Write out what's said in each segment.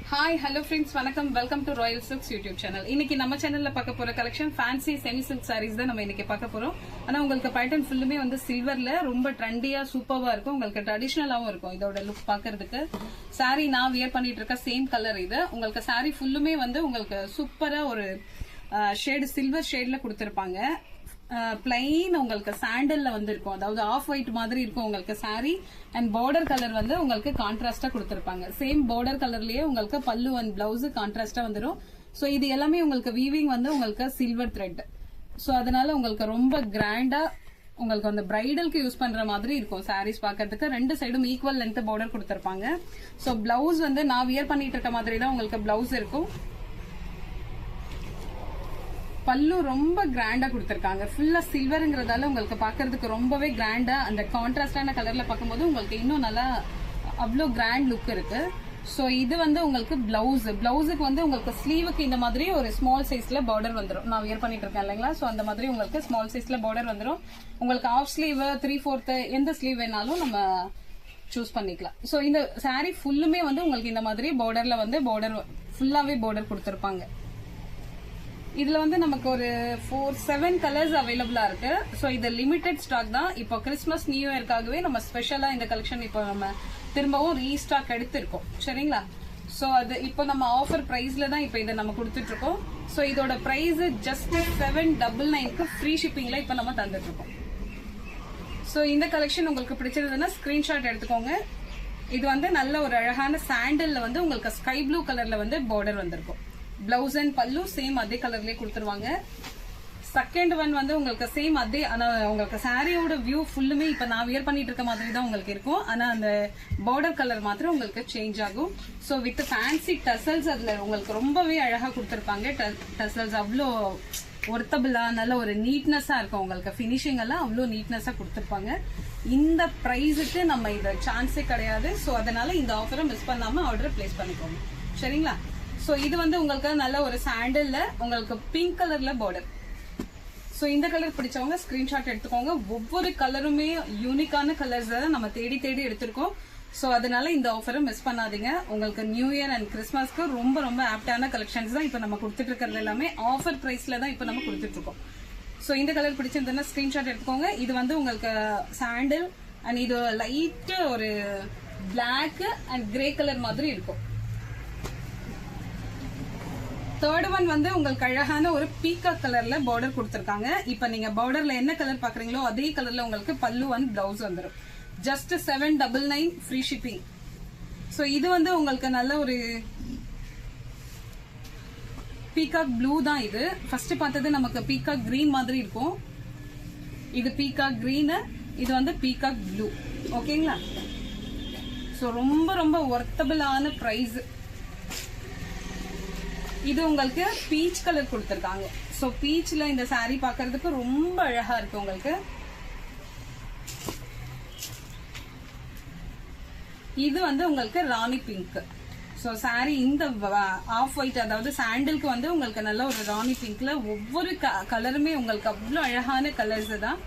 Hi hello friends, வணக்கம். Welcome to Royal Silks YouTube channel. இன்னைக்கு நம்ம சேனல்ல பார்க்க போற collection fancy semi silk sarees தான் நம்ம இன்னைக்கு பார்க்க போறோம். ஆனா உங்களுக்கு பேட்டர்ன் ஃபுல்லுமே வந்து சில்வர்ல ரொம்ப ட்ரெண்டியா சூப்பர்வா இருக்கும். உங்களுக்கு ட்ரெடிஷனலாவும் இருக்கும். இதோட லுக் பாக்குறதுக்கு சாரி நான் வியர் பண்ணிட்டு இருக்க சேம் கலர் இது. உங்களுக்கு சாரி ஃபுல்லுமே வந்து உங்களுக்கு சூப்பரா ஒரு ஷேடு சில்வர் ஷேட்ல கொடுத்திருப்பாங்க. பிளைன் உங்களுக்கு சாண்டல்ல வந்து இருக்கும், அதாவது ஆஃப் ஒயிட் மாதிரி இருக்கும் உங்களுக்கு சாரி. அண்ட் பார்டர் கலர் வந்து உங்களுக்கு கான்ட்ராஸ்டா கொடுத்திருப்பாங்க. சேம் பார்டர் கலர்லயே உங்களுக்கு பல்லு அண்ட் பிளவுஸ் கான்ட்ராஸ்டா வந்துடும். சோ இது எல்லாமே உங்களுக்கு வீவிங் வந்து உங்களுக்கு சில்வர் த்ரெட். சோ அதனால உங்களுக்கு ரொம்ப கிராண்டா உங்களுக்கு அந்த பிரைடலுக்கு யூஸ் பண்ற மாதிரி இருக்கும் சாரீஸ் பாக்கிறதுக்கு. ரெண்டு சைடும் ஈக்குவல் லென்த் பார்டர் கொடுத்திருப்பாங்க. சோ பிளவுஸ் வந்து நான் வியர் பண்ணிட்டு இருக்க மாதிரி தான் உங்களுக்கு பிளவுஸ் இருக்கும். பல்லு ரொம்ப கிராண்டா கொடுத்திருக்காங்க. ஃபுல்லா சில்வர்ங்கிறதால உங்களுக்கு பாக்குறதுக்கு ரொம்பவே கிராண்டா அந்த கான்ட்ராஸ்டான கலர்ல பார்க்கும்போது உங்களுக்கு இன்னும் நல்லா அவ்வளோ கிராண்ட் லுக் இருக்கு. சோ இது வந்து உங்களுக்கு பிளவுஸுக்கு வந்து உங்களுக்கு ஸ்லீவுக்கு இந்த மாதிரி ஒரு ஸ்மால் சைஸ்ல பார்டர் வந்துடும். நான் வியர் பண்ணிட்டு இருக்கேன் இல்லைங்களா? சோ அந்த மாதிரி உங்களுக்கு ஸ்மால் சைஸ்ல பார்டர் வந்துடும். உங்களுக்கு ஆஃப் ஸ்லீவ் 3/4 எந்த ஸ்லீவ் வேணாலும் நம்ம சூஸ் பண்ணிக்கலாம். சோ இந்த சாரி ஃபுல்லுமே வந்து உங்களுக்கு இந்த மாதிரி பார்டர்ல வந்து பார்டர் ஃபுல்லாவே பார்டர் கொடுத்திருப்பாங்க. இதுல வந்து நமக்கு ஒரு 7 கலர்ஸ் அவைலபிளா இருக்கு. சோ இது லிமிடெட் ஸ்டாக் தான். இப்போ கிறிஸ்துமஸ் நியூ இயர்க்காகவே நம்ம ஸ்பெஷலா இந்த கலெக்ஷன் இப்போ நம்ம திரும்பவும் ரீஸ்டாக் எடுத்திருக்கோம். சரிங்களா? சோ அது இப்போ நம்ம ஆஃபர் பிரைஸ்ல தான் இப்போ இதை நம்ம கொடுத்துட்டு இருக்கோம். சோ இதோட பிரைஸ் ஜஸ்ட் 799க்கு ஃப்ரீ ஷிப்பிங்ல இப்போ நம்ம தந்துட்டு இருக்கோம். சோ இந்த கலெக்ஷன் உங்களுக்கு பிடிச்சிருந்ததுன்னா ஸ்கிரீன்ஷாட் எடுத்துக்கோங்க. இது வந்து நல்ல ஒரு அழகான சாண்டல்ல வந்து உங்களுக்கு ஸ்கை ப்ளூ கலர்ல வந்து பார்டர் வந்திருக்கும். பிளவுஸ் அண்ட் பல்லு சேம் அதே கலர்லயே கொடுத்துருவாங்க. செகண்ட் ஒன் வந்து உங்களுக்கு சேம் அதே, ஆனா உங்களுக்கு சாரியோட வியூ ஃபுல்லுமே இப்ப நான் வியர் பண்ணிட்டு இருக்க மாதிரி தான் உங்களுக்கு இருக்கும். ஆனா அந்த பார்டர் கலர் மாத்திரம் உங்களுக்கு சேஞ்ச் ஆகும். சோ வித் ஃபேன்சி டசல்ஸ் அதுல உங்களுக்கு ரொம்பவே அழகா கொடுத்திருப்பாங்க. டசல்ஸ் அவ்வளோ ஒர்த்தபிளா நல்ல ஒரு நீட்னஸா இருக்கும். உங்களுக்கு பினிஷிங் எல்லாம் அவ்வளோ நீட்னஸா கொடுத்திருப்பாங்க. இந்த பிரைஸுக்கு நம்ம இந்த சான்ஸே கிடையாது. சோ அதனால இந்த ஆஃபரை மிஸ் பண்ணாம ஆர்டர் பிளேஸ் பண்ணிக்கோங்க. சரிங்களா? சோ இது வந்து உங்களுக்கு நல்ல ஒரு சாண்டல்ல உங்களுக்கு பிங்க் கலர்ல பார்டர். சோ இந்த கலர் பிடிச்சவங்க ஸ்கிரீன்ஷாட் எடுத்துக்கோங்க. ஒவ்வொரு கலருமே யூனிக்கான கலர்ஸ் நம்ம தேடி தேடி எடுத்திருக்கோம். சோ அதனால இந்த ஆஃபரை மிஸ் பண்ணாதீங்க. உங்களுக்கு நியூ இயர் அண்ட் கிறிஸ்துமஸ்க்கு ரொம்ப ரொம்ப ஆப்டான கலெக்ஷன்ஸ் தான் இப்ப நம்ம கொடுத்துட்டு இருக்கிறது. எல்லாமே ஆஃபர் பிரைஸ்ல தான் இப்ப நம்ம கொடுத்துட்டு இருக்கோம். சோ இந்த கலர் பிடிச்சிருந்ததுன்னா ஸ்கிரீன்ஷாட் எடுத்துக்கோங்க. இது வந்து உங்களுக்கு சாண்டல் அண்ட் இது லைட் ஒரு பிளாக் அண்ட் கிரே கலர் மாதிரி இருக்கும். தேர்ட் ஒன் வந்து உங்களுக்கு அழகான ஒரு பீகாக் கலர்ல பார்டர் கொடுத்திருக்காங்க. இப்ப நீங்க பார்டர்ல என்ன கலர் பாக்குறீங்களோ அதே கலர்ல உங்களுக்கு பல்லு அண்ட் பிளவுஸ் வந்துடும். Just 799 free shipping. சோ இது வந்து உங்களுக்கு நல்ல ஒரு பீகாக் ப்ளூ தான். இது ஃபர்ஸ்ட் பார்த்தது நமக்கு பீகாக் கிரீன் மாதிரி இருக்கும். இது பீகாக் கிரீன், இது வந்து பீகாக் ப்ளூ. ஓகேங்களா? சோ ரொம்ப ரொம்ப ஒர்த்தபிளான பிரைஸ். இது உங்களுக்கு பீச் கலர் கொடுத்திருக்காங்க. சோ பீச்ல இந்த சாரி பாக்குறதுக்கு ரொம்ப அழகா இருக்கு உங்களுக்கு. இது வந்து உங்களுக்கு ராணி பிங்க். சோ சாரி இந்த ஆஃப் ஒயிட், அதாவது சாண்டலுக்கு வந்து உங்களுக்கு நல்ல ஒரு ராணி பிங்க்ல ஒவ்வொரு கலருமே உங்களுக்கு அவ்வளவு அழகான கலர்ஸ் தான்.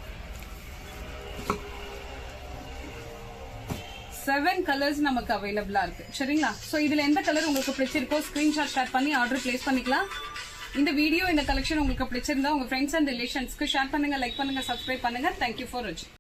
7 கலர்ஸ் நமக்கு அவைலபிளா இருக்கு. சரிங்களா? சோ இதுல எந்த கலர் உங்களுக்கு பிடிச்சிருக்கோ ஸ்கிரீன்ஷாட் ஷேர் பண்ணி ஆர்டர் பிளேஸ் பண்ணிக்கலாம். இந்த வீடியோ இந்த கலெக்ஷன் உங்களுக்கு பிடிச்சிருந்தா உங்க ஃப்ரெண்ட்ஸ் அண்ட் ரிலேஷன்ஸ்க்கு ஷேர் பண்ணுங்க, லைக் பண்ணுங்க, சப்ஸ்கிரைப் பண்ணுங்க. தேங்க்யூ ஃபார் வாட்சிங்.